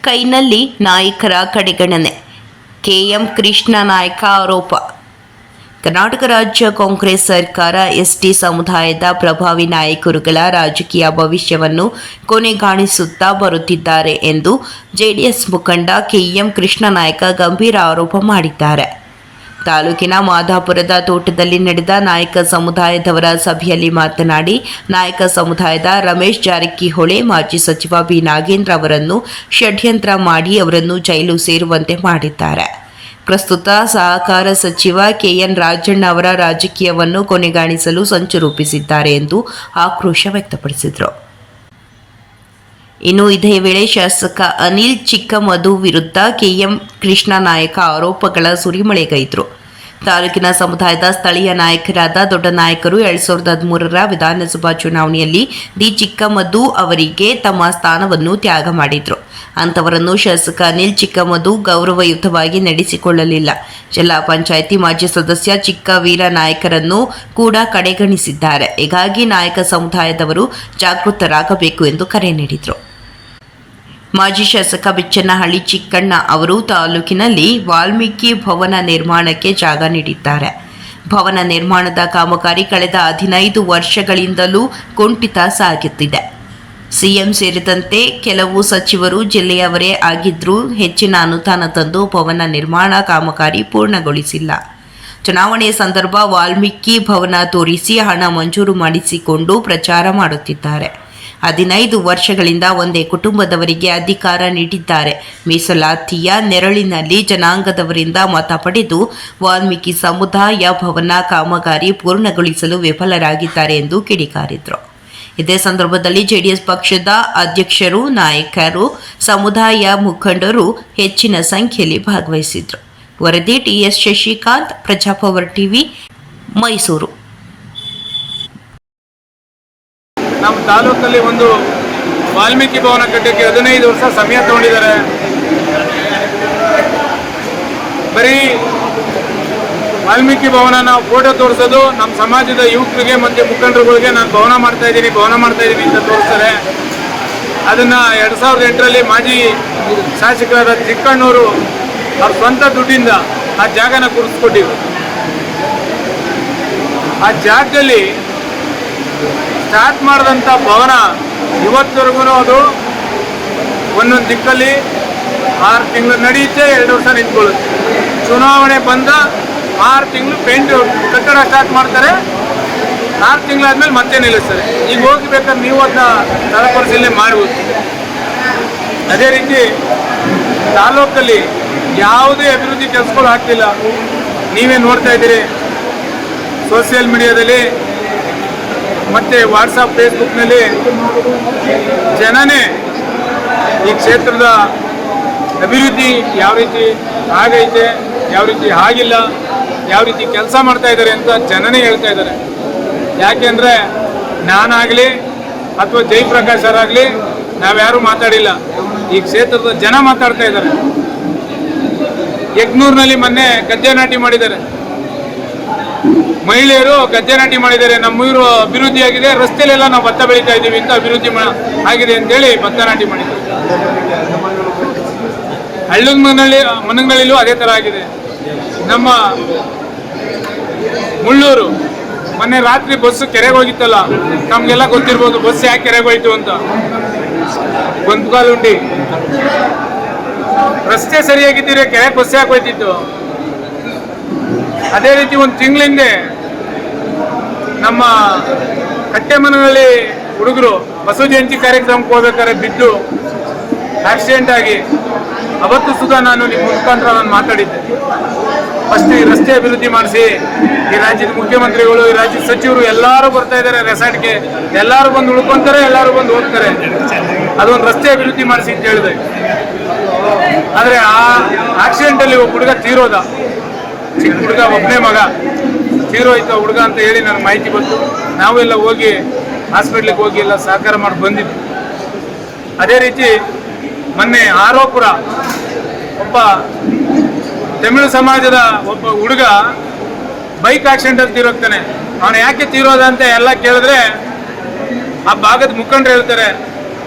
ಕೈನಲ್ಲಿ ನಾಯಕರ ಕಡೆಗಣನೆ. ಕೆಎಂ ಕೃಷ್ಣ ನಾಯಕ ಆರೋಪ. ಕರ್ನಾಟಕ ರಾಜ್ಯ ಕಾಂಗ್ರೆಸ್ ಸರ್ಕಾರ ಎಸ್ಟಿ ಸಮುದಾಯದ ಪ್ರಭಾವಿ ನಾಯಕರುಗಳ ರಾಜಕೀಯ ಭವಿಷ್ಯವನ್ನು ಕೊನೆಗಾಣಿಸುತ್ತಾ ಬರುತ್ತಿದ್ದಾರೆ ಎಂದು ಜೆಡಿಎಸ್ ಮುಖಂಡ ಕೆಎಂ ಕೃಷ್ಣ ನಾಯಕ ಗಂಭೀರ ಆರೋಪ ಮಾಡಿದ್ದಾರೆ. ತಾಲೂಕಿನ ಮಾದಾಪುರದ ತೋಟದಲ್ಲಿ ನಡೆದ ನಾಯಕ ಸಮುದಾಯದವರ ಸಭೆಯಲ್ಲಿ ಮಾತನಾಡಿ, ನಾಯಕ ಸಮುದಾಯದ ರಮೇಶ್ ಜಾರಕಿಹೊಳಿ ಮಾಜಿ ಸಚಿವ ಬಿ ನಾಗೇಂದ್ರ ಅವರನ್ನು ಷಡ್ಯಂತ್ರ ಮಾಡಿ ಅವರನ್ನು ಜೈಲು ಸೇರುವಂತೆ ಮಾಡಿದ್ದಾರೆ. ಪ್ರಸ್ತುತ ಸಹಕಾರ ಸಚಿವ ಕೆಎನ್ ರಾಜಣ್ಣ ಅವರ ರಾಜಕೀಯವನ್ನು ಕೊನೆಗಾಣಿಸಲು ಸಂಚು ರೂಪಿಸಿದ್ದಾರೆ ಎಂದು ಆಕ್ರೋಶ ವ್ಯಕ್ತಪಡಿಸಿದರು. ಇನ್ನು ಇದೇ ವೇಳೆ ಶಾಸಕ ಅನಿಲ್ ಚಿಕ್ಕಮದು ವಿರುದ್ಧ ಕೆಎಂ ಕೃಷ್ಣ ನಾಯಕ ಆರೋಪಗಳ ಸುರಿಮಳೆಗೈದರು. ತಾಲೂಕಿನ ಸಮುದಾಯದ ಸ್ಥಳೀಯ ನಾಯಕರಾದ ದೊಡ್ಡ ನಾಯಕರು 2013ರ ವಿಧಾನಸಭಾ ಚುನಾವಣೆಯಲ್ಲಿ ದಿ ಚಿಕ್ಕಮದು ಅವರಿಗೆ ತಮ್ಮ ಸ್ಥಾನವನ್ನು ತ್ಯಾಗ ಮಾಡಿದ್ರು. ಅಂತವರನ್ನು ಶಾಸಕ ಅನಿಲ್ ಚಿಕ್ಕಮದು ಗೌರವಯುತವಾಗಿ ನಡೆಸಿಕೊಳ್ಳಲಿಲ್ಲ. ಜಿಲ್ಲಾ ಪಂಚಾಯಿತಿ ಮಾಜಿ ಸದಸ್ಯ ಚಿಕ್ಕ ವೀರ ನಾಯಕರನ್ನು ಕೂಡ ಕಡೆಗಣಿಸಿದ್ದಾರೆ. ಹೀಗಾಗಿ ನಾಯಕ ಸಮುದಾಯದವರು ಜಾಗೃತರಾಗಬೇಕು ಎಂದು ಕರೆ ನೀಡಿದರು. ಮಾಜಿ ಶಾಸಕ ಬಿಚ್ಚನಹಳ್ಳಿ ಚಿಕ್ಕಣ್ಣ ಅವರು ತಾಲೂಕಿನಲ್ಲಿ ವಾಲ್ಮೀಕಿ ಭವನ ನಿರ್ಮಾಣಕ್ಕೆ ಜಾಗ ನೀಡಿದ್ದಾರೆ. ಭವನ ನಿರ್ಮಾಣದ ಕಾಮಗಾರಿ ಕಳೆದ 15 ವರ್ಷಗಳಿಂದಲೂ ಕುಂಠಿತ ಸಾಗುತ್ತಿದೆ. ಸಿಎಂ ಸೇರಿದಂತೆ ಕೆಲವು ಸಚಿವರು ಜಿಲ್ಲೆಯವರೇ ಆಗಿದ್ರೂ ಹೆಚ್ಚಿನ ಅನುದಾನ ತಂದು ಭವನ ನಿರ್ಮಾಣ ಕಾಮಗಾರಿ ಪೂರ್ಣಗೊಳಿಸಿಲ್ಲ. ಚುನಾವಣೆ ಸಂದರ್ಭ ವಾಲ್ಮೀಕಿ ಭವನ ತೋರಿಸಿ ಹಣ ಮಂಜೂರು ಮಾಡಿಸಿಕೊಂಡು ಪ್ರಚಾರ ಮಾಡುತ್ತಿದ್ದಾರೆ. 15 ವರ್ಷಗಳಿಂದ ಒಂದೇ ಕುಟುಂಬದವರಿಗೆ ಅಧಿಕಾರ ನೀಡಿದ್ದಾರೆ. ಮೀಸಲಾತಿಯ ನೆರಳಿನಲ್ಲಿ ಜನಾಂಗದವರಿಂದ ಮತ ಪಡೆದು ವಾಲ್ಮೀಕಿ ಸಮುದಾಯ ಭವನ ಕಾಮಗಾರಿ ಪೂರ್ಣಗೊಳಿಸಲು ವಿಫಲರಾಗಿದ್ದಾರೆ ಎಂದು ಕಿಡಿಕಾರಿದರು. ಇದೇ ಸಂದರ್ಭದಲ್ಲಿ ಜೆಡಿಎಸ್ ಪಕ್ಷದ ಅಧ್ಯಕ್ಷರು, ನಾಯಕರು, ಸಮುದಾಯ ಮುಖಂಡರು ಹೆಚ್ಚಿನ ಸಂಖ್ಯೆಯಲ್ಲಿ ಭಾಗವಹಿಸಿದರು. ವರದಿ ಟಿಎಸ್ ಶಶಿಕಾಂತ್, ಪ್ರಜಾಪವರ್ ಟಿವಿ, ಮೈಸೂರು. ನಮ್ಮ ತಾಲೂಕಲ್ಲಿ ಒಂದು ವಾಲ್ಮೀಕಿ ಭವನ ಕಟ್ಟಕ್ಕೆ 15 ವರ್ಷ ಸಮಯ ತಗೊಂಡಿದ್ದಾರೆ. ಬರೀ ವಾಲ್ಮೀಕಿ ಭವನ ನಾವು ಫೋಟೋ ತೋರಿಸೋದು ನಮ್ಮ ಸಮಾಜದ ಯುವಕರಿಗೆ ಮತ್ತು ಮುಖಂಡರುಗಳಿಗೆ ನಾನು ಭವನ ಮಾಡ್ತಾ ಇದ್ದೀನಿ ಅಂತ ತೋರಿಸ್ತಾರೆ. ಅದನ್ನು 2008ರಲ್ಲಿ ಮಾಜಿ ಶಾಸಕರಾದ ಚಿಕ್ಕಣ್ಣವರು ಅವ್ರ ಸ್ವಂತ ದುಡ್ಡಿಂದ ಆ ಜಾಗನ ಗುರುತಿಸ್ಕೊಟ್ಟಿದ್ರು. ಆ ಜಾಗದಲ್ಲಿ ಸ್ಟಾರ್ಟ್ ಮಾಡಿದಂಥ ಭವನ ಇವತ್ತವರೆಗೂ ಅದು ಒಂದೊಂದು ದಿಕ್ಕಲ್ಲಿ 6 ತಿಂಗಳು ನಡೆಯುತ್ತೆ, 2 ವರ್ಷ ನಿಂತ್ಕೊಳ್ಳುತ್ತೆ. ಚುನಾವಣೆ ಬಂದ 6 ತಿಂಗಳು ಪೇಂಟ್ ಕಟ್ಟಡ ಸ್ಟಾರ್ಟ್ ಮಾಡ್ತಾರೆ, 6 ತಿಂಗಳಾದ್ಮೇಲೆ ಮತ್ತೆ ನಿಲ್ಲಿಸ್ತಾರೆ. ಈಗ ಹೋಗ್ಬೇಕಾದ್ರೆ ನೀವು ಅದನ್ನ ಸ್ಥಳ ಪರಿಶೀಲನೆ ಮಾಡ್ಬೋದು. ಅದೇ ರೀತಿ ತಾಲೂಕಲ್ಲಿ ಯಾವುದೇ ಅಭಿವೃದ್ಧಿ ಕೆಲಸಗಳು ಆಗ್ತಿಲ್ಲ. ನೀವೇ ನೋಡ್ತಾ ಇದ್ದೀರಿ ಸೋಷಿಯಲ್ ಮೀಡಿಯಾದಲ್ಲಿ ಮತ್ತು ವಾಟ್ಸಪ್ ಫೇಸ್ಬುಕ್ನಲ್ಲಿ ಜನನೇ ಈ ಕ್ಷೇತ್ರದ ಅಭಿವೃದ್ಧಿ ಯಾವ ರೀತಿ ಆಗೈತೆ, ಯಾವ ರೀತಿ ಆಗಿಲ್ಲ, ಯಾವ ರೀತಿ ಕೆಲಸ ಮಾಡ್ತಾ ಇದ್ದಾರೆ ಅಂತ ಜನನೇ ಹೇಳ್ತಾ ಇದ್ದಾರೆ. ಯಾಕೆಂದರೆ ನಾನಾಗಲಿ ಅಥವಾ ಜಯಪ್ರಕಾಶ್ ಅವರಾಗಲಿ ನಾವ್ಯಾರೂ ಮಾತಾಡಿಲ್ಲ, ಈ ಕ್ಷೇತ್ರದ ಜನ ಮಾತಾಡ್ತಾ ಇದ್ದಾರೆ. ಯಗ್ನೂರಿನಲ್ಲಿ ಮೊನ್ನೆ ಗದ್ದೆ ನಾಟಿ ಮಾಡಿದ್ದಾರೆ, ಮಹಿಳೆಯರು ಗದ್ದೆ ನಾಟಿ ಮಾಡಿದ್ದಾರೆ. ನಮ್ಮೂರು ಅಭಿವೃದ್ಧಿ ಆಗಿದೆ, ರಸ್ತೆಯಲ್ಲೆಲ್ಲ ನಾವು ಭತ್ತ ಬೆಳೀತಾ ಇದ್ದೀವಿ ಅಂತ ಅಭಿವೃದ್ಧಿ ಆಗಿದೆ ಅಂತೇಳಿ ಭತ್ತ ನಾಟಿ ಮಾಡಿದ್ದಾರೆ. ಹಳ್ಳದ ಮನಗಳಲ್ಲೂ ಅದೇ ಥರ ಆಗಿದೆ. ನಮ್ಮ ಮುಳ್ಳೂರು ಮೊನ್ನೆ ರಾತ್ರಿ ಬಸ್ ಕೆರೆಗೆ ಹೋಗಿತ್ತಲ್ಲ, ನಮಗೆಲ್ಲ ಗೊತ್ತಿರ್ಬೋದು ಬಸ್ ಯಾಕೆ ಕೆರೆಗೆ ಹೋಯ್ತು ಅಂತ. ಗೊಂದಗಾಲುಂಡಿ ರಸ್ತೆ ಸರಿಯಾಗಿದ್ದೀರಿ, ಕೆರೆಗೆ ಬಸ್ ಯಾಕೆ ಹೋಯ್ತಿತ್ತು. ಅದೇ ರೀತಿ ಒಂದು ತಿಂಗಳಿಂದೆ ನಮ್ಮ ಕಟ್ಟೆಮನಹಳ್ಳಿ ಹುಡುಗರು ಬಸವ ಜಯಂತಿ ಕಾರ್ಯಕ್ರಮಕ್ಕೆ ಹೋಗ್ಬೇಕಾದ್ರೆ ಬಿದ್ದು ಆಕ್ಸಿಡೆಂಟ್ ಆಗಿ ಅವತ್ತು ಸುಧಾ ನಾನು ನಿಮ್ಮ ಮುಖಾಂತರ ಮಾತಾಡಿದ್ದೆ. ಫಸ್ಟ್ ಈ ರಸ್ತೆ ಅಭಿವೃದ್ಧಿ ಮಾಡಿಸಿ, ಈ ರಾಜ್ಯದ ಮುಖ್ಯಮಂತ್ರಿಗಳು, ಈ ರಾಜ್ಯದ ಸಚಿವರು ಎಲ್ಲರೂ ಬರ್ತಾ ಇದ್ದಾರೆ ರೆಸಾರ್ಟ್ಗೆ, ಎಲ್ಲರೂ ಬಂದು ಉಳ್ಕೊತಾರೆ, ಎಲ್ಲರೂ ಬಂದು ಹೋಗ್ತಾರೆ. ಅದೊಂದು ರಸ್ತೆ ಅಭಿವೃದ್ಧಿ ಮಾಡಿಸಿ ಅಂತ ಹೇಳಿದೆ. ಆದರೆ ಆ ಆಕ್ಸಿಡೆಂಟಲ್ಲಿ ಒಬ್ಬ ಹುಡುಗ ತೀರೋದ, ಚಿಕ್ಕ ಹುಡುಗ, ಒಬ್ಬನೇ ಮಗ ತೀರೋಯ್ತು ಹುಡುಗ ಅಂತ ಹೇಳಿ ನನಗೆ ಮಾಹಿತಿ ಬಂತು. ನಾವೆಲ್ಲ ಹೋಗಿ ಹಾಸ್ಪಿಟ್ಲಿಗೆ ಹೋಗಿ ಎಲ್ಲ ಸಹಕಾರ ಮಾಡಿ ಬಂದಿದ್ವಿ. ಅದೇ ರೀತಿ ಮೊನ್ನೆ ಆರೋಪುರ ಒಬ್ಬ ತಮಿಳು ಸಮಾಜದ ಒಬ್ಬ ಹುಡುಗ ಬೈಕ್ ಆಕ್ಸಿಡೆಂಟಲ್ಲಿ ತೀರೋಗ್ತಾನೆ. ಅವನು ಯಾಕೆ ತೀರೋದ ಅಂತ ಎಲ್ಲ ಕೇಳಿದ್ರೆ ಆ ಭಾಗದ ಮುಖಂಡರು ಹೇಳ್ತಾರೆ,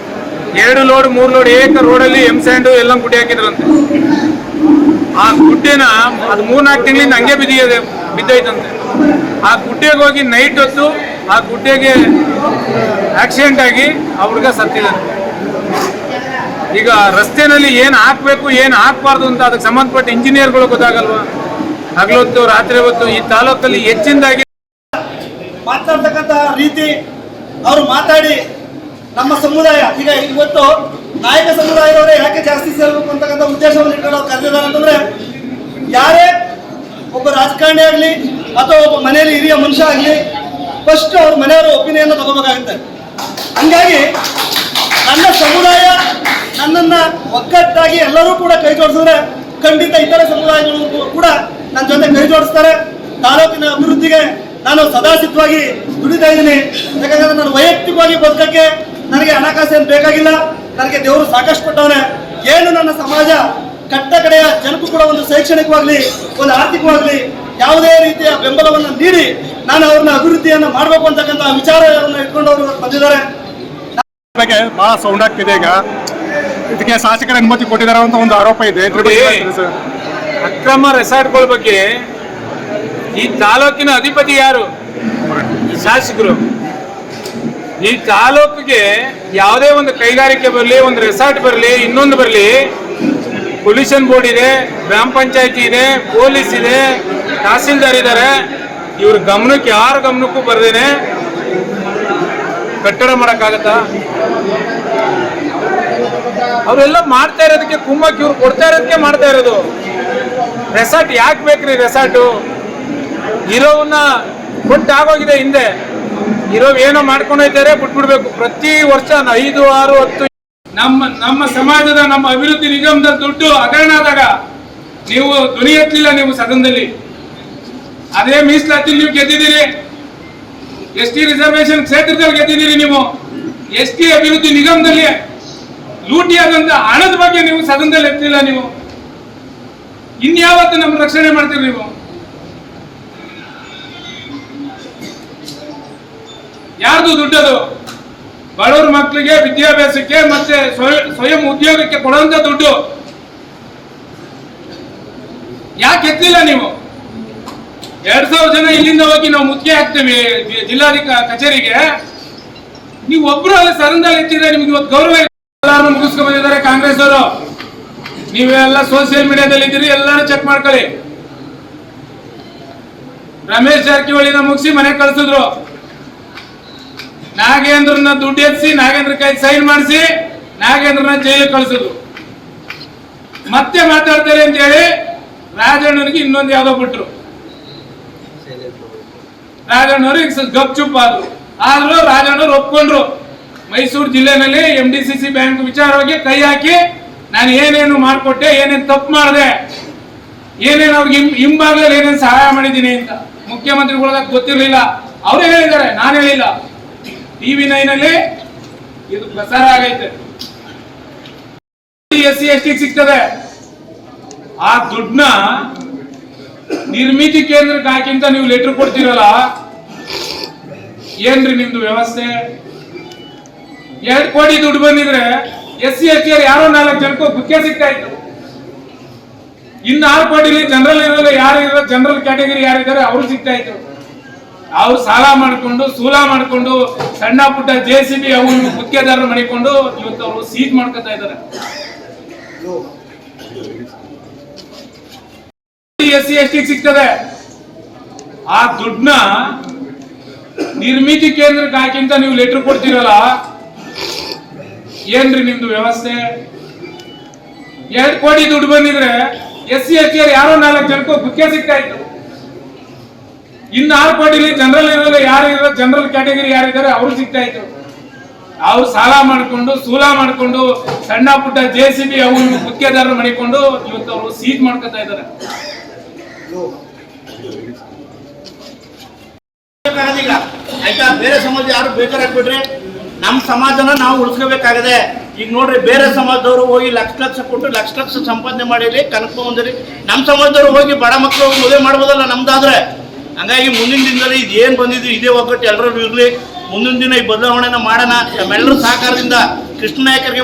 2 ಲೋಡ್ 3 ಲೋಡ್ ಏಕ ರೋಡಲ್ಲಿ ಎಮ್ ಸ್ಯಾಂಡು ಎಲ್ಲ ಗುಡ್ಡೆ ಹಾಕಿದ್ರಂತೆ. ಆ ಗುಡ್ಡೆನ ಅದು 3-4 ತಿಂಗಳಿಂದ ಹಂಗೆ ಬಿದ್ದೈತಂತೆ. ಆ ಗುಡ್ಡೆಗೆ ಹೋಗಿ ನೈಟ್ ಹೊತ್ತು ಆ ಗುಡ್ಡೆಗೆ ಆಕ್ಸಿಡೆಂಟ್ ಆಗಿ ಆ ಹುಡುಗ ಸತ್ತಿದ್ದಾನೆ. ಈಗ ರಸ್ತೆನಲ್ಲಿ ಏನು ಹಾಕ್ಬೇಕು ಏನು ಹಾಕ್ಬಾರ್ದು ಅಂತ ಅದಕ್ಕೆ ಸಂಬಂಧಪಟ್ಟ ಇಂಜಿನಿಯರ್ಗಳು ಗೊತ್ತಾಗಲ್ವಾ? ಹಗಲೊತ್ತು ರಾತ್ರಿ ಹೊತ್ತು ಈ ತಾಲೂಕಲ್ಲಿ ಹೆಚ್ಚಿನದಾಗಿ ಮಾತಾಡ್ತಕ್ಕಂಥ ರೀತಿ, ಅವರು ಮಾತಾಡಿ ನಮ್ಮ ಸಮುದಾಯ ಈಗ ಇವತ್ತು ನಾಯಕ ಸಮುದಾಯದವರೇ ಯಾಕೆ ಜಾಸ್ತಿ ಸೇರಬೇಕು ಅಂತಕ್ಕಂಥ ಉದ್ದೇಶವನ್ನು ಇಟ್ಕೊಂಡು ಅವ್ರು ಕರೆದಿದ್ದಾರೆ ಅಂತಂದ್ರೆ, ಯಾರೇ ಒಬ್ಬ ರಾಜಕಾರಣಿ ಆಗಲಿ ಅಥವಾ ಒಬ್ಬ ಮನೆಯಲ್ಲಿ ಹಿರಿಯ ಮನುಷ್ಯ ಆಗಲಿ ಫಸ್ಟ್ ಅವ್ರ ಮನೆಯವರ ಒಪಿನಿಯನ್ ತಗೋಬೇಕಾಗುತ್ತೆ. ಹಂಗಾಗಿ ನನ್ನ ಸಮುದಾಯ ನನ್ನನ್ನ ಒಗ್ಗಟ್ಟಾಗಿ ಎಲ್ಲರೂ ಕೂಡ ಕೈ ಜೋಡಿಸಿದ್ರೆ ಖಂಡಿತ ಇತರ ಸಮುದಾಯಗಳು ಕೂಡ ನನ್ನ ಜೊತೆ ಕೈ ಜೋಡಿಸ್ತಾರೆ. ತಾಲೂಕಿನ ಅಭಿವೃದ್ಧಿಗೆ ನಾನು ಸದಾ ಸಿದ್ಧವಾಗಿ ದುಡಿತಾ ಇದ್ದೀನಿ. ಯಾಕಂದ್ರೆ ನಾನು ವೈಯಕ್ತಿಕವಾಗಿ ಬದುಕಕ್ಕೆ ನನಗೆ ಹಣಕಾಸು ಏನು ಬೇಕಾಗಿಲ್ಲ. ನನಗೆ ದೇವರು ಸಾಕಷ್ಟು ಕೊಟ್ಟವನೇ. ಏನು ನನ್ನ ಸಮಾಜ ಕಟ್ಟ ಕಡೆಯ ಜನಕ್ಕೂ ಕೂಡ ಒಂದು ಶೈಕ್ಷಣಿಕವಾಗಲಿ ಒಂದು ಆರ್ಥಿಕವಾಗಲಿ ಯಾವುದೇ ರೀತಿಯ ಬೆಂಬಲವನ್ನು ನೀಡಿ ನಾನು ಅವ್ರನ್ನ ಅಭಿವೃದ್ಧಿಯನ್ನು ಮಾಡಬೇಕು ಅಂತಕ್ಕಂಥ ವಿಚಾರವನ್ನು ಇಟ್ಕೊಂಡು ಅವರು ಬಂದಿದ್ದಾರೆ. ಬಗ್ಗೆ ಬಹಳ ಸೌಂಡ್ ಆಗ್ತಿದೆ. ಈಗ ಇದಕ್ಕೆ ಶಾಸಕರ ಅನುಮತಿ ಕೊಟ್ಟಿದ್ದಾರೆ ಅಂತ ಒಂದು ಆರೋಪ ಇದೆ. ಅಕ್ರಮ ರೆಸಾರ್ಟ್ಗಳ ಬಗ್ಗೆ ಈ ತಾಲೂಕಿನ ಅಧಿಪತಿ ಯಾರು? ಶಾಸಕರು. ಈ ತಾಲೂಕಿಗೆ ಯಾವುದೇ ಒಂದು ಕೈಗಾರಿಕೆ ಬರಲಿ, ಒಂದು ರೆಸಾರ್ಟ್ ಬರಲಿ, ಇನ್ನೊಂದು ಬರಲಿ, ಪೊಲ್ಯೂಷನ್ ಬೋರ್ಡ್ ಇದೆ, ಗ್ರಾಮ ಪಂಚಾಯತಿ ಇದೆ, ಪೊಲೀಸ್ ಇದೆ, ತಹಸೀಲ್ದಾರ್ ಇದ್ದಾರೆ. ಇವ್ರ ಗಮನಕ್ಕೆ ಯಾರ ಗಮನಕ್ಕೂ ಬರ್ದೇನೆ ಕಟ್ಟಡ ಮಾಡೋಕ್ಕಾಗತ್ತಾ? ಅವರೆಲ್ಲ ಮಾಡ್ತಾ ಇರೋದಕ್ಕೆ ಕುಮ್ಮಕ್ಕೆ ಇವ್ರು ಕೊಡ್ತಾ ಇರೋದಕ್ಕೆ ಮಾಡ್ತಾ ಇರೋದು. ರೆಸಾರ್ಟ್ ಯಾಕೆ ಬೇಕ್ರಿ? ರೆಸಾರ್ಟು ಇರೋವನ್ನ ಕೊಟ್ಟು ಆಗೋಗಿದೆ. ಹಿಂದೆ ಇರೋ ಏನೋ ಮಾಡ್ಕೊಂಡು ಹೋಗ್ತಾರೆ, ಬಿಟ್ಬಿಡ್ಬೇಕು. ಪ್ರತಿ ವರ್ಷ 5, 6, 10 ನಮ್ಮ ಸಮಾಜದ ನಮ್ಮ ಅಭಿವೃದ್ಧಿ ನಿಗಮದ ದುಡ್ಡು ಹಗರಣ ಆದಾಗ ನೀವು ಧ್ವನಿ ಎತ್ತಲಿಲ್ಲ. ನೀವು ಸದನದಲ್ಲಿ ಅದೇ ಮೀಸಲಾತಿ ನೀವು ಗೆದ್ದಿದ್ದೀರಿ. ST ರಿಸರ್ವೇಶನ್ ಕ್ಷೇತ್ರದಲ್ಲಿ ಗೆದ್ದಿದ್ದೀರಿ. ನೀವು ST ಅಭಿವೃದ್ಧಿ ನಿಗಮದಲ್ಲಿ ಲೂಟಿಯಾದಂತ ಹಣದ ಬಗ್ಗೆ ನೀವು ಸದನದಲ್ಲಿ ಎತ್ತಲಿಲ್ಲ. ನೀವು ಇನ್ಯಾವತ್ತು ನಮ್ಮ ರಕ್ಷಣೆ ಮಾಡ್ತೀರಿ? ನೀವು ಯಾರ್ದು ದುಡ್ಡದು? ಬಡವ್ರ ಮಕ್ಕಳಿಗೆ ವಿದ್ಯಾಭ್ಯಾಸಕ್ಕೆ ಮತ್ತೆ ಸ್ವಯಂ ಉದ್ಯೋಗಕ್ಕೆ ಕೊಡುವಂತ ದುಡ್ಡು. ಯಾಕೆ ಎತ್ತಲಿಲ್ಲ ನೀವು? 2,000 ಜನ ಇಲ್ಲಿಂದ ಹೋಗಿ ನಾವು ಮುತ್ತಿಗೆ ಹಾಕ್ತೇವೆ ಜಿಲ್ಲಾಧಿಕಾರಿ ಕಚೇರಿಗೆ. ನೀವು ಒಬ್ರು ಅಲ್ಲಿ ಸದನದಲ್ಲಿ ಎತ್ತಿದ್ರೆ ನಿಮ್ಗೆ ಇವತ್ತು ಗೌರವ. ಎಲ್ಲಾರು ಮುಗಿಸ್ಕೊಂಡು ಬಂದಿದ್ದಾರೆ ಕಾಂಗ್ರೆಸ್ ಅವರು. ನೀವೆಲ್ಲ ಸೋಷಿಯಲ್ ಮೀಡಿಯಾದಲ್ಲಿ ಇದ್ದೀರಿ, ಎಲ್ಲಾರು ಚೆಕ್ ಮಾಡ್ಕೊಳ್ಳಿ. ರಮೇಶ್ ಜಾರಕಿಹೊಳಿನ ಮುಗಿಸಿ ಮನೆ ಕಳಿಸಿದ್ರು. ನಾಗೇಂದ್ರನ ದುಡ್ಡು ಎತ್ತಿಸಿ ನಾಗೇಂದ್ರ ಕೈ ಸೈನ್ ಮಾಡಿಸಿ ನಾಗೇಂದ್ರನ ಜೈಲಿಗೆ ಕಳಿಸಿದ್ರು. ಮತ್ತೆ ಮಾತಾಡ್ತಾರೆ ಅಂತ ಹೇಳಿ ರಾಜಣ್ಣನಿಗೆ ಇನ್ನೊಂದು ಯಾವ್ದೋ ಬಿಟ್ರು. ರಾಜಣ್ಣವ್ರು ಗಪ್ ಚುಪ್ ಆದ್ರೂ ರಾಜಣ್ಣವ್ರು ಒಪ್ಕೊಂಡ್ರು. ಮೈಸೂರು ಜಿಲ್ಲೆನಲ್ಲಿ MDCC ಬ್ಯಾಂಕ್ ವಿಚಾರವಾಗಿ ಕೈ ಹಾಕಿ ನಾನು ಏನೇನು ಮಾಡಿಕೊಟ್ಟೆ, ಏನೇನು ತಪ್ಪು ಮಾಡಿದೆ, ಏನೇನು ಅವ್ರಿಗೆ ಹಿಂಭಾಗದಲ್ಲಿ ಏನೇನು ಸಹಾಯ ಮಾಡಿದ್ದೀನಿ ಅಂತ ಮುಖ್ಯಮಂತ್ರಿಗಳಿಗೆ ಗೊತ್ತಿರಲಿಲ್ಲ. ಅವರೇ ಹೇಳಿದ್ದಾರೆ, ನಾನು ಹೇಳಿಲ್ಲ. TV9 ಇದು ಪ್ರಸಾರ ಆಗೈತೆ. SC ST ಸಿಗ್ತದೆ. ಆ ದುಡ್ಡನ್ನ ನಿರ್ಮಿತಿ ಕೇಂದ್ರಕ್ಕೆ ಹಾಕಿಂತ ನೀವು ಲೆಟರ್ ಕೊಡ್ತೀರಲ್ಲ, ಏನ್ರಿ ನಿಮ್ದು ವ್ಯವಸ್ಥೆ? 2 ಕೋಟಿ ದುಡ್ಡು ಬಂದಿದ್ರೆ SC ST ಯಾರೋ 4 ಜನಕ್ಕೂ ಗುಕ್ಕೆ ಸಿಗ್ತಾ ಇತ್ತು. ಇನ್ನು 6 ಕೋಟಿಲಿ ಜನರಲ್ ಇರೋಲ್ಲ, ಯಾರು ಜನರಲ್ ಕ್ಯಾಟಗರಿ ಯಾರಿದ್ದಾರೆ ಅವ್ರು ಸಿಗ್ತಾ ಇತ್ತು. ಅವ್ರು ಸಾಲ ಮಾಡ್ಕೊಂಡು ಸೂಲ ಮಾಡ್ಕೊಂಡು ಸಣ್ಣ ಪುಟ್ಟ JCB ಅವು ಗುತ್ತಿಗೆದಾರರು ಮಾಡಿಕೊಂಡು ಇವತ್ತು ಅವರು ಸೀಜ್ ಮಾಡ್ಕೊತಾ ಇದ್ದಾರೆ. SC ST ಸಿಗ್ತದೆ. ಆ ದುಡ್ಡನ್ನ ನಿರ್ಮಿತಿ ಕೇಂದ್ರಕ್ಕೆ ಹಾಕಿಂತ ನೀವು ಲೆಟರ್ ಕೊಡ್ತೀರಲ್ಲ, ಏನ್ರಿ ನಿಮ್ದು ವ್ಯವಸ್ಥೆ? 2 ಕೋಟಿ ದುಡ್ಡು ಬಂದಿದ್ರೆ SC ST ಯಾರೋ 4 ಜನಕ್ಕೂ ಗುಕ್ಕೆ ಸಿಗ್ತಾ ಇತ್ತು. ಇನ್ನು 6 ಕೋಟಿಲಿ ಜನರಲ್ ಇರೋಲ್ಲ, ಯಾರು ಜನರಲ್ ಕ್ಯಾಟಗರಿ ಯಾರಿದ್ದಾರೆ ಅವ್ರು ಸಿಗ್ತಾ ಇತ್ತು. ಅವ್ರು ಸಾಲ ಮಾಡ್ಕೊಂಡು ಸೂಲ ಮಾಡ್ಕೊಂಡು ಸಣ್ಣ ಪುಟ್ಟ JCB ಅವು ಗುತ್ತಿಗೆದಾರರು ಮಾಡಿಕೊಂಡು ಇವತ್ತು ಅವರು ಸೀಜ್ ಮಾಡ್ಕೊತಾ ಇದ್ದಾರೆ. ಆಯ್ತಾ? ಬೇರೆ ಸಮಾಜ ಯಾರು ಬೇಕಾರಾಗ್ಬಿಟ್ರೆ ನಮ್ಮ ಸಮಾಜನ ನಾವು ಉಳಿಸ್ಕೋಬೇಕಾಗಿದೆ. ಈಗ ನೋಡ್ರಿ, ಬೇರೆ ಸಮಾಜದವರು ಹೋಗಿ ಲಕ್ಷ ಕೊಟ್ಟು ಲಕ್ಷ ಸಂಪಾದನೆ ಮಾಡಿರಿ, ಕನಕ ಬಂದಿರಿ. ನಮ್ಮ ಸಮಾಜದವರು ಹೋಗಿ ಬಡ ಮಕ್ಕಳು ಮದುವೆ ಮಾಡ್ಬೋದಲ್ಲ ನಮ್ದಾದ್ರೆ. ಹಂಗಾಗಿ ಮುಂದಿನ ದಿನದಲ್ಲಿ ಇದು ಏನು ಬಂದಿದ್ದು ಇದೇ ಒಗ್ಗಟ್ಟು ಎಲ್ಲರೂ ಇರಲಿ. ಮುಂದಿನ ದಿನ ಈ ಬದಲಾವಣೆನ ಮಾಡೋಣ. ನಮ್ಮೆಲ್ಲರ ಸಹಕಾರದಿಂದ ಕೃಷ್ಣ ನಾಯಕರಿಗೆ